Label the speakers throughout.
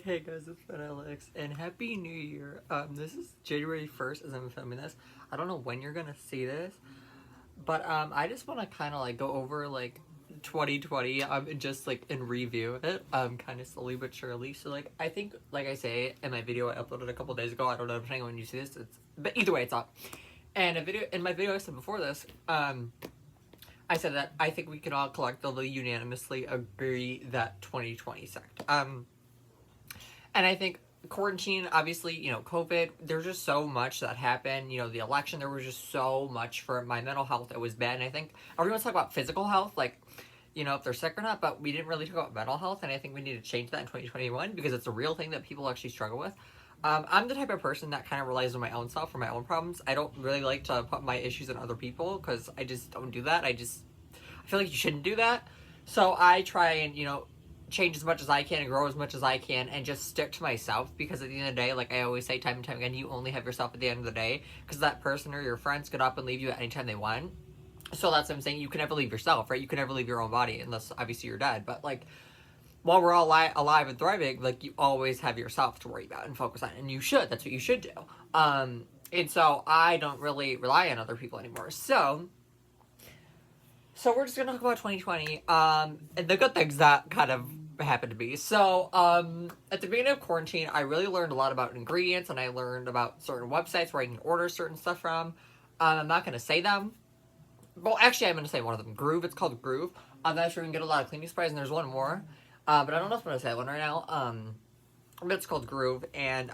Speaker 1: Hey guys, it's been Alex, and Happy New Year. This is January 1st as I'm filming this. I don't know when you're gonna see this, but I just want to kind of like go over like 2020, just like in review it, kind of slowly but surely. So like I think, like I say in my video I uploaded a couple days ago. I don't know depending on when you see this. But either way, it's up. And in my video I said before this, I said that I think we can all collectively, unanimously agree that 2020 sucked. And I think quarantine, obviously, you know, COVID, there's just so much that happened. You know, the election, there was just so much for my mental health that was bad. And I think everyone's talking about physical health, like, you know, if they're sick or not, but we didn't really talk about mental health. And I think we need to change that in 2021 because it's a real thing that people actually struggle with. I'm the type of person that kind of relies on my own self for my own problems. I don't really like to put my issues on other people because I just don't do that. I feel like you shouldn't do that. So I try and, you know, change as much as I can and grow as much as I can and just stick to myself, because at the end of the day, like I always say time and time again, you only have yourself at the end of the day, because that person or your friends get up and leave you at any time they want. So that's what I'm saying. You can never leave yourself, right? You can never leave your own body unless obviously you're dead. But like, while we're all alive and thriving, like you always have yourself to worry about and focus on, and you should. That's what you should do. And so I don't really rely on other people anymore. So we're just gonna talk about 2020, and the good things that kind of happened to me. So, at the beginning of quarantine, I really learned a lot about ingredients, and I learned about certain websites where I can order certain stuff from. I'm not gonna say them. Well, actually, I'm gonna say one of them. Groove. It's called Groove. That's where you can get a lot of cleaning supplies, and there's one more. But I don't know if I'm gonna say that one right now. But it's called Groove, and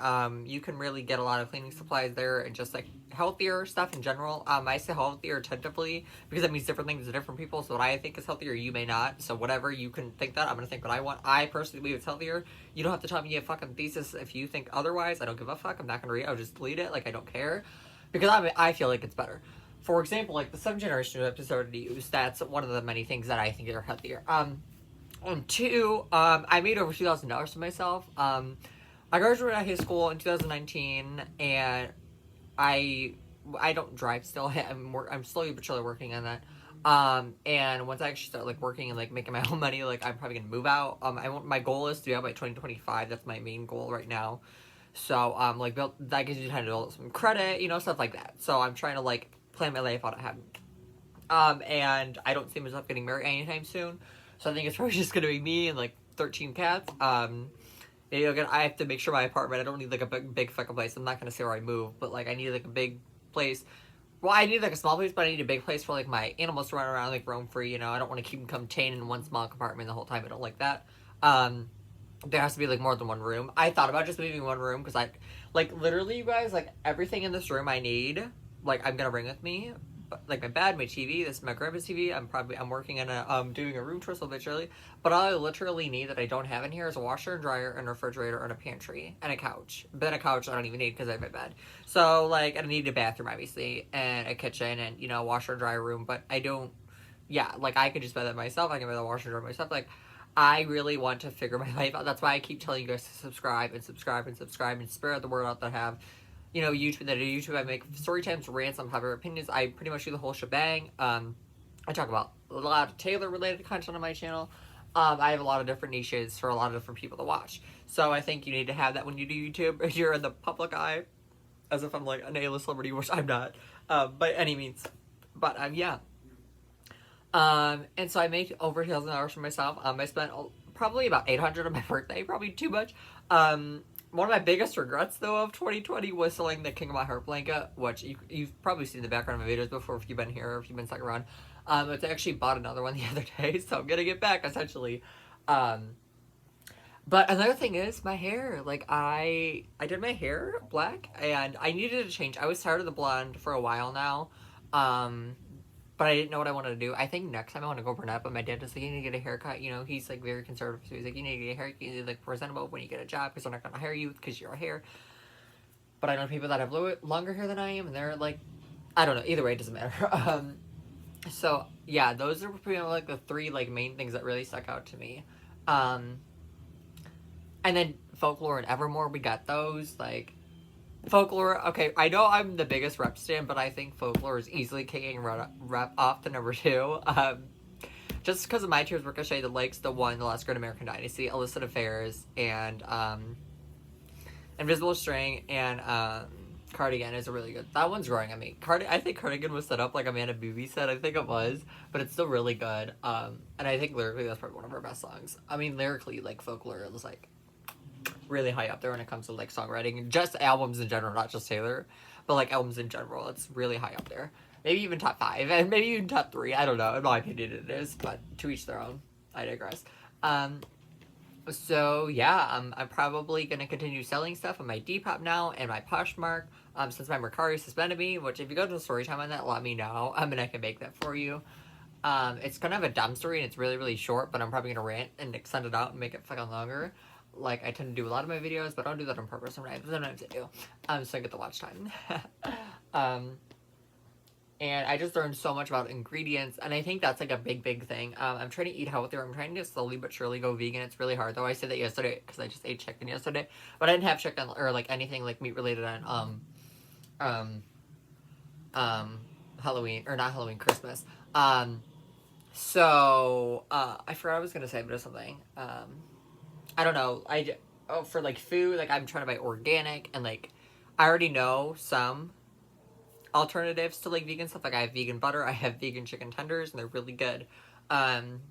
Speaker 1: you can really get a lot of cleaning supplies there and just like healthier stuff in general. I say healthier tentatively because that means different things to different people. So what I think is healthier, you may not. So whatever, you can think that. I'm gonna think what I want. I personally believe it's healthier. You don't have to tell me a fucking thesis if you think otherwise. I don't give a fuck. I'm not gonna read it. I'll just delete it. Like I don't care, because I feel like it's better. For example, like the 7th generation episode news. That's one of the many things that I think are healthier. And two, I made over $2,000 for myself. I graduated high school in 2019, and I don't drive still. I'm slowly but surely working on that. And once I actually start like working and like making my own money, like I'm probably gonna move out. My goal is to be out by 2025. That's my main goal right now. So like that gives you time to build some credit, you know, stuff like that. So I'm trying to like plan my life out ahead. And I don't see myself getting married anytime soon. So I think it's probably just gonna be me and like 13 cats. You know, again, I have to make sure my apartment, I don't need like a big fucking place. I'm not gonna say where I move, but like I need like a big place. Well, I need like a small place, but I need a big place for like my animals to run around, like roam free. You know, I don't want to keep them contained in one small compartment the whole time. I don't like that. There has to be like more than one room. I thought about just moving one room because I, like, literally, you guys, like everything in this room I need, like I'm gonna bring with me. Like my bed, my TV, this is my grandpa's TV. I'm working on doing a room tour a little bit early. But all I literally need that I don't have in here is a washer and dryer and a refrigerator and a pantry and a couch. But a couch I don't even need because I have my bed. So like I need a bathroom obviously and a kitchen and, you know, washer and dryer room. But I don't. Yeah, like I could just buy that myself. I can buy the washer and dryer myself. Like I really want to figure my life out. That's why I keep telling you guys to subscribe and subscribe and subscribe and spread the word out that I have. You know, YouTube, I make story times, rants, unpopular opinions. I pretty much do the whole shebang. I talk about a lot of Taylor-related content on my channel. I have a lot of different niches for a lot of different people to watch. So I think you need to have that when you do YouTube. If you're in the public eye, as if I'm like an A-list celebrity, which I'm not, by any means. But, yeah. And so I made over $2,000 for myself. I spent probably about $800 on my birthday, probably too much. One of my biggest regrets, though, of 2020 was selling the King of My Heart blanket, which you've probably seen the background of my videos before if you've been here or if you've been stuck around. But I actually bought another one the other day, so I'm gonna get back, essentially. But another thing is my hair. Like, I did my hair black, and I needed to change. I was tired of the blonde for a while now. But I didn't know what I wanted to do. I think next time I want to go brunette, but my dad just like, you need to get a haircut. You know, he's like very conservative, so he's like, you need to get a haircut. You need to like presentable when you get a job, because they're not going to hire you because you're a hair. But I know people that have longer hair than I am, and they're like, I don't know. Either way, it doesn't matter. So yeah, those are pretty much like the three like main things that really stuck out to me. And then Folklore and Evermore, we got those like. Folklore, okay, I know I'm the biggest rep stan, but I think Folklore is easily kicking rep off to number 2. just because of My Tears Ricochet, the Likes, The One, The Last Great American Dynasty, Illicit Affairs, and Invisible String, and Cardigan is a really good. That one's growing on me. I think Cardigan was set up like Amanda Beebe said. I think it was, but it's still really good. And I think lyrically that's probably one of her best songs. I mean, lyrically, like Folklore is like really high up there when it comes to like songwriting, just albums in general, not just Taylor, but like albums in general. It's really high up there. Maybe even top 5, and maybe even top 3. I don't know. In my opinion, it is, but to each their own. I digress. So yeah, I'm probably gonna continue selling stuff on my Depop now and my Poshmark. Since my Mercari suspended me, which if you go to the story time on that, let me know. And I can make that for you. It's kind of a dumb story and it's really, really short, but I'm probably gonna rant and extend it out and make it fucking longer. Like I tend to do a lot of my videos, but I don't do that on purpose. Sometimes I do. So I get the watch time. And I just learned so much about ingredients, and I think that's like a big, big thing. I'm trying to eat healthier. I'm trying to slowly but surely go vegan. It's really hard, though. I said that yesterday because I just ate chicken yesterday, but I didn't have chicken or like anything like meat related on Halloween, or not Halloween, Christmas. So I forgot what I was gonna say, but it's something. I don't know. For like food, like I'm trying to buy organic, and like I already know some alternatives to like vegan stuff. Like I have vegan butter, I have vegan chicken tenders, and they're really good. I'm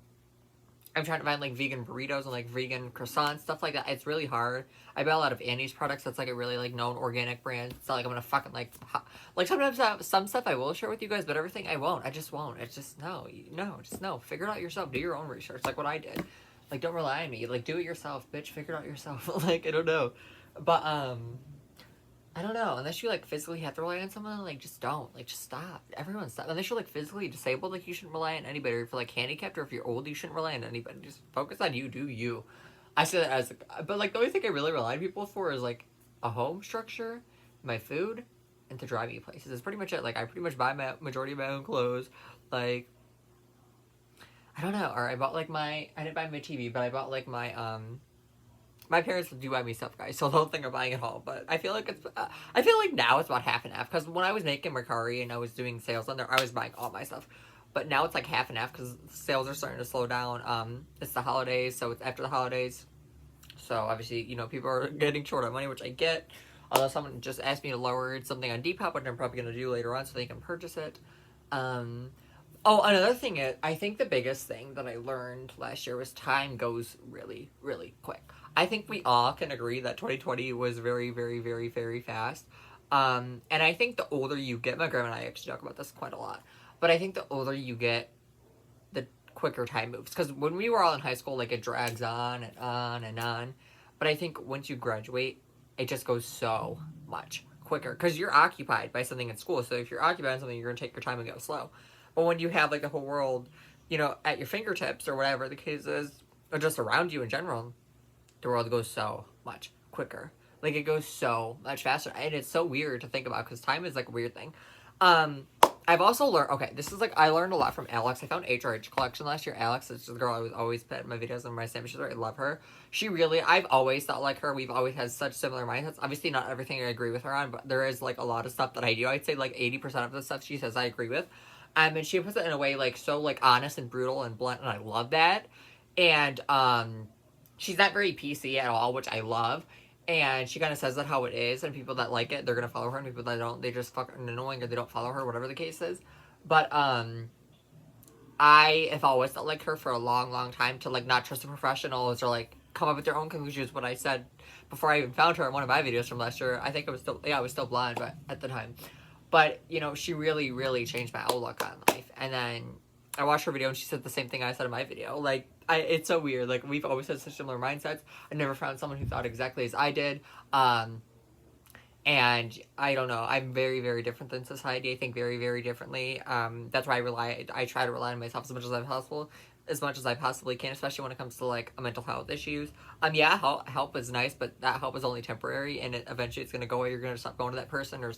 Speaker 1: trying to find like vegan burritos and like vegan croissants, stuff like that. It's really hard. I buy a lot of Annie's products. That's like a really like known organic brand. It's not like I'm gonna fucking like sometimes some stuff I will share with you guys, but everything I won't. I just won't. It's just no. Figure it out yourself. Do your own research, like what I did. Like don't rely on me. Like do it yourself, bitch. Figure it out yourself. Like I don't know, but I don't know. Unless you like physically have to rely on someone, like just don't. Like just stop. Everyone stop. Unless you're like physically disabled, like you shouldn't rely on anybody. Or if you're like handicapped, or if you're old, you shouldn't rely on anybody. Just focus on you. Do you? I say that as, but like the only thing I really rely on people for is like a home structure, my food, and to drive me places. It's pretty much it. Like I pretty much buy my majority of my own clothes. Like I don't know. Or I bought like I didn't buy my TV, but I bought like my parents do buy me stuff, guys, so don't think I'm buying it all. But I feel like I feel like now it's about half and half. Because when I was making Mercari and I was doing sales on there, I was buying all my stuff. But now it's like half and half because sales are starting to slow down. It's the holidays, so it's after the holidays. So obviously, people are getting short on money, which I get. Although someone just asked me to lower something on Depop, which I'm probably going to do later on so they can purchase it. Oh, another thing is, I think the biggest thing that I learned last year was time goes really, really quick. I think we all can agree that 2020 was very, very, very, very fast. And I think the older you get, my grandma and I actually talk about this quite a lot, but I think the older you get, the quicker time moves. Because when we were all in high school, like it drags on and on and on. But I think once you graduate, it just goes so much quicker. Because you're occupied by something in school. So if you're occupied by something, you're going to take your time and go slow. But when you have like the whole world, at your fingertips or whatever the case is, or just around you in general, the world goes so much quicker. Like it goes so much faster, and it's so weird to think about because time is like a weird thing. I've also learned. Okay, this is like I learned a lot from Alexx. I found HRH collection last year. Alexx is the girl I was always put in my videos and my sandwiches. I love her. I've always thought like her. We've always had such similar mindsets. Obviously, not everything I agree with her on, but there is like a lot of stuff that I do. I'd say like 80% of the stuff she says I agree with. And she puts it in a way like so like honest and brutal and blunt, and I love that. And she's not very PC at all, which I love. And she kind of says that how it is, and people that like it, they're gonna follow her, and people that don't, they just fucking annoying or they don't follow her, whatever the case is. But I have always felt like her for a long, long time to like not trust the professionals or like come up with their own conclusions. What I said before I even found her in one of my videos from last year, I think I was still blind, but at the time. But she really, really changed my outlook on life. And then I watched her video and she said the same thing I said in my video. Like, it's so weird. Like, we've always had such similar mindsets. I never found someone who thought exactly as I did. And I don't know. I'm very, very different than society. I think very, very differently. That's why I try to rely on myself as much as I possibly can, especially when it comes to like mental health issues. Yeah, help is nice, but that help is only temporary, and eventually it's gonna go away. You're gonna stop going to that person, or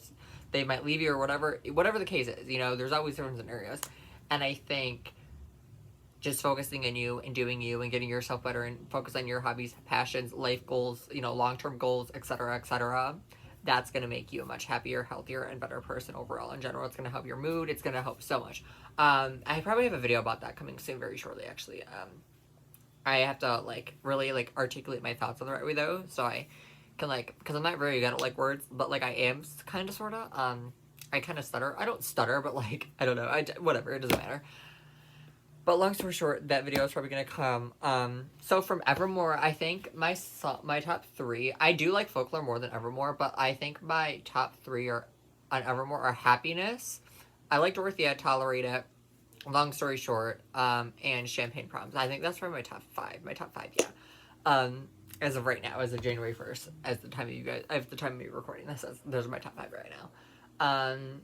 Speaker 1: they might leave you, or whatever the case is. There's always different scenarios, and I think just focusing on you and doing you and getting yourself better and focus on your hobbies, passions, life goals, long-term goals, etc., etc. that's going to make you a much happier, healthier, and better person overall. In general, it's going to help your mood. It's going to help so much. I probably have a video about that coming soon, very shortly, actually. I have to, like, really, like, articulate my thoughts in the right way, though, so I can, like, because I'm not very good at, like, words, but, like, I am kind of, sort of. I kind of stutter. I don't stutter, but, like, I don't know. Whatever, it doesn't matter. But long story short, that video is probably gonna come. So from Evermore, I think my top 3. I do like Folklore more than Evermore, but I think my top 3 are on Evermore are Happiness. I like Dorothea, Tolerate It, Long Story Short, and Champagne Problems. I think that's probably my top 5. My top 5, yeah. As of right now, as of January 1st, as the time of me recording this, those are my top 5 right now.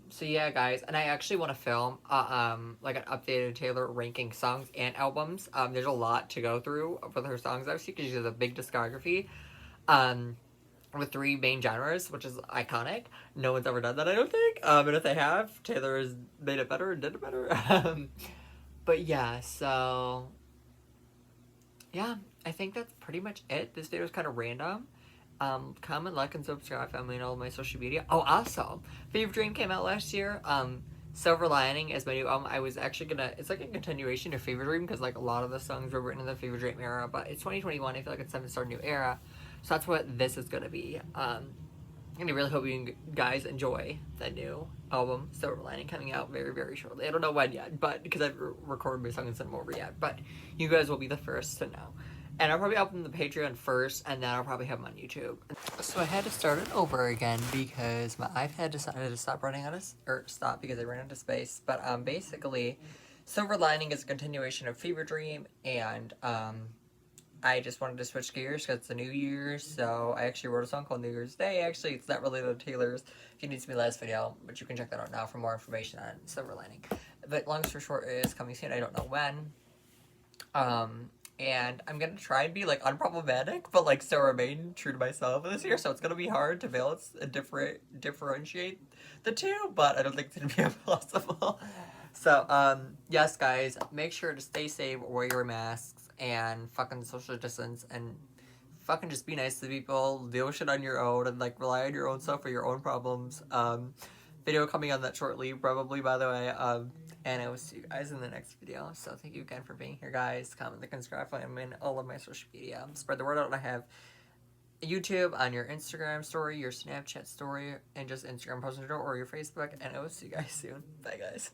Speaker 1: So yeah, guys, and I actually want to film, like an updated Taylor ranking songs and albums. There's a lot to go through with her songs, obviously, because she has a big discography, with 3 main genres, which is iconic. No one's ever done that, I don't think. And if they have, Taylor has made it better and did it better. But yeah, so, yeah, I think that's pretty much it. This video is kind of random. Comment, like, and subscribe, family, and all of my social media. Oh, also, Fever Dream came out last year. Silver Lining is my new album. I was actually it's like a continuation of Fever Dream, because, like, a lot of the songs were written in the Fever Dream era, but it's 2021. I feel like it's time to start a new era. So that's what this is gonna be. And I really hope you guys enjoy the new album, Silver Lining, coming out very, very shortly. I don't know when yet, but because I've recorded my song and sent them over yet, but you guys will be the first to know. And I'll probably open the Patreon first, and then I'll probably have them on YouTube. So I had to start it over again because my iPad decided to stop stop because I ran out of space. But basically, Silver Lining is a continuation of Fever Dream, and I just wanted to switch gears because it's the New Year's, so I actually wrote a song called New Year's Day. Actually, it's not related to Taylor's. If you need to see my last video, but you can check that out now for more information on Silver Lining. But long story short, it is coming soon. I don't know when. And I'm gonna try and be, like, unproblematic, but, like, still remain true to myself this year, so it's gonna be hard to balance and differentiate the two, but I don't think it's gonna be impossible. So, yes, guys, make sure to stay safe, wear your masks, and fucking social distance, and fucking just be nice to people, deal with shit on your own, and, like, rely on your own stuff for your own problems. Video coming on that shortly, probably, by the way. And I will see you guys in the next video. So thank you again for being here, guys. Comment, like, and subscribe. I'm in all of my social media. Spread the word out. I have YouTube on your Instagram story, your Snapchat story, and just Instagram post or your Facebook. And I will see you guys soon. Bye, guys.